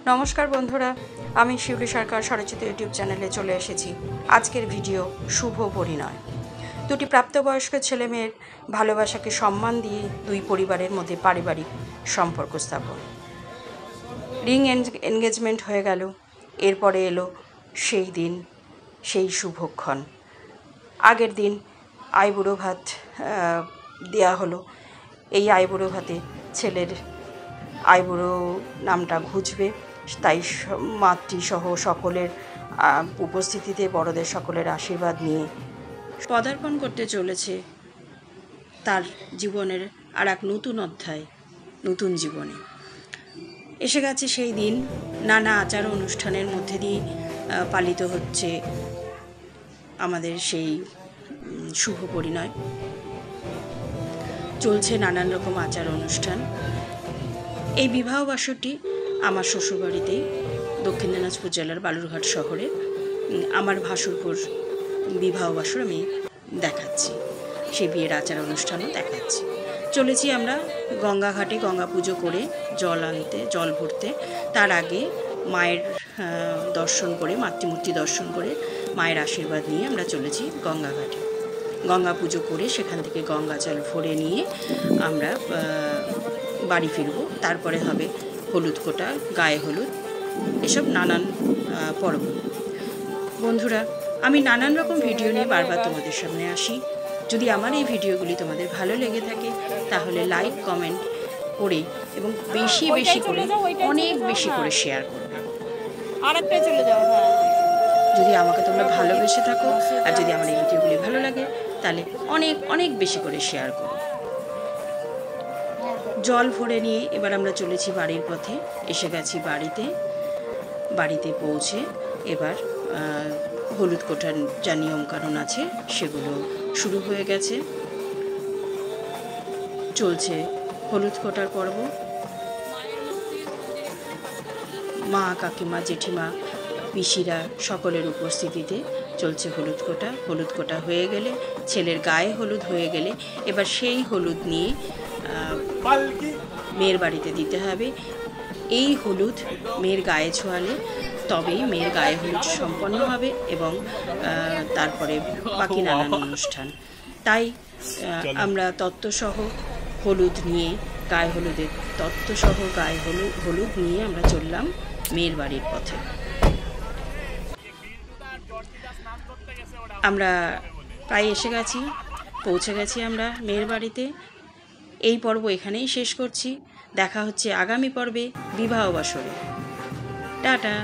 नमस्कार बंधुरा आमी शिवली सरकार स्वरचित यूट्यूब चैनेले चले एसेছি। आजकेर भिडियो शुभ परिणय। दुटी प्राप्तबयस्क छेले मेয়ের ভালোবাসাকে সম্মান দিয়ে দুই পরিবারের মধ্যে পারিবারিক সম্পর্ক স্থাপন। রিং এনগেজমেন্ট হয়ে গেল, এরপরে এলো সেই দিন, সেই শুভক্ষণ। আগের দিন আইবুড়ো ভাত দেয়া হলো। এই আইবুড়ো ভাতে ছেলের আইবুড়ো নামটা ঘুচবে, তাই মাতৃসহ সকলের উপস্থিতিতে বড়দের সকলের আশীর্বাদ নিয়ে পদার্পণ করতে চলেছে তার জীবনের আর এক নতুন অধ্যায়, নতুন জীবনে। এসে গেছে সেই দিন। নানা আচার অনুষ্ঠানের মধ্যে দিয়ে পালিত হচ্ছে আমাদের সেই শুভ পরিণয়। চলছে নানান রকম আচার অনুষ্ঠান। এই বিবাহ বাসরটি আমার শ্বশুরবাড়িতেই, দক্ষিণ দিনাজপুর জেলার বালুরঘাট শহরে আমার ভাসুরপুর বিবাহ বাসর আমি দেখাচ্ছি, সেই বিয়ের আচার অনুষ্ঠানও দেখাচ্ছি। চলেছি আমরা গঙ্গাঘাটে গঙ্গা পুজো করে জল আনতে, জল ভরতে। তার আগে মায়ের দর্শন করে, মাতৃমূর্তি দর্শন করে মায়ের আশীর্বাদ নিয়ে আমরা চলেছি গঙ্গাঘাটে। গঙ্গা পুজো করে সেখান থেকে গঙ্গা জল ভরে নিয়ে আমরা বাড়ি ফিরব। তারপরে হবে হলুদ কোটা, গায়ে হলুদ, এসব নানান পর্ব। বন্ধুরা, আমি নানান রকম ভিডিও নিয়ে বারবার তোমাদের সামনে আসি। যদি আমার এই ভিডিওগুলি তোমাদের ভালো লেগে থাকে তাহলে লাইক, কমেন্ট করে এবং বেশি বেশি করে, অনেক বেশি করে শেয়ার করবে। যদি আমাকে তোমরা ভালোবেসে থাকো আর যদি আমার এই ভিডিওগুলি ভালো লাগে তাহলে অনেক অনেক বেশি করে শেয়ার করো। জল ভরে নিয়ে এবার আমরা চলেছি বাড়ির পথে। এসে গেছি বাড়িতে পৌঁছে এবার হলুদ কোটার যা নিয়মকানুন আছে সেগুলো শুরু হয়ে গেছে। চলছে হলুদ কোটার পর্ব। মা, কাকিমা, জেঠিমা, পিসিরা সকলের উপস্থিতিতে চলছে হলুদ কোটা। হলুদ কোটা হয়ে গেলে, ছেলের গায়ে হলুদ হয়ে গেলে এবার সেই হলুদ নিয়ে মেয়ের বাড়িতে দিতে হবে। এই হলুদ মেয়ের গায়ে ছোঁয়ালে তবেই মেয়ের গায়ে হলুদ সম্পন্ন হবে এবং তারপরে বাকি নানান অনুষ্ঠান। তাই আমরা তত্ত্বসহ হলুদ নিয়ে, গায়ে হলুদের তত্ত্বসহ গায়ে হলুদ নিয়ে আমরা চললাম মেয়ের বাড়ির পথে। আমরা প্রায় এসে গেছি, পৌঁছে গেছি আমরা মেয়ের বাড়িতে। এই পর্ব এখানেই শেষ করছি। দেখা হচ্ছে আগামী পর্বে বিবাহ বাসরে। টাটা।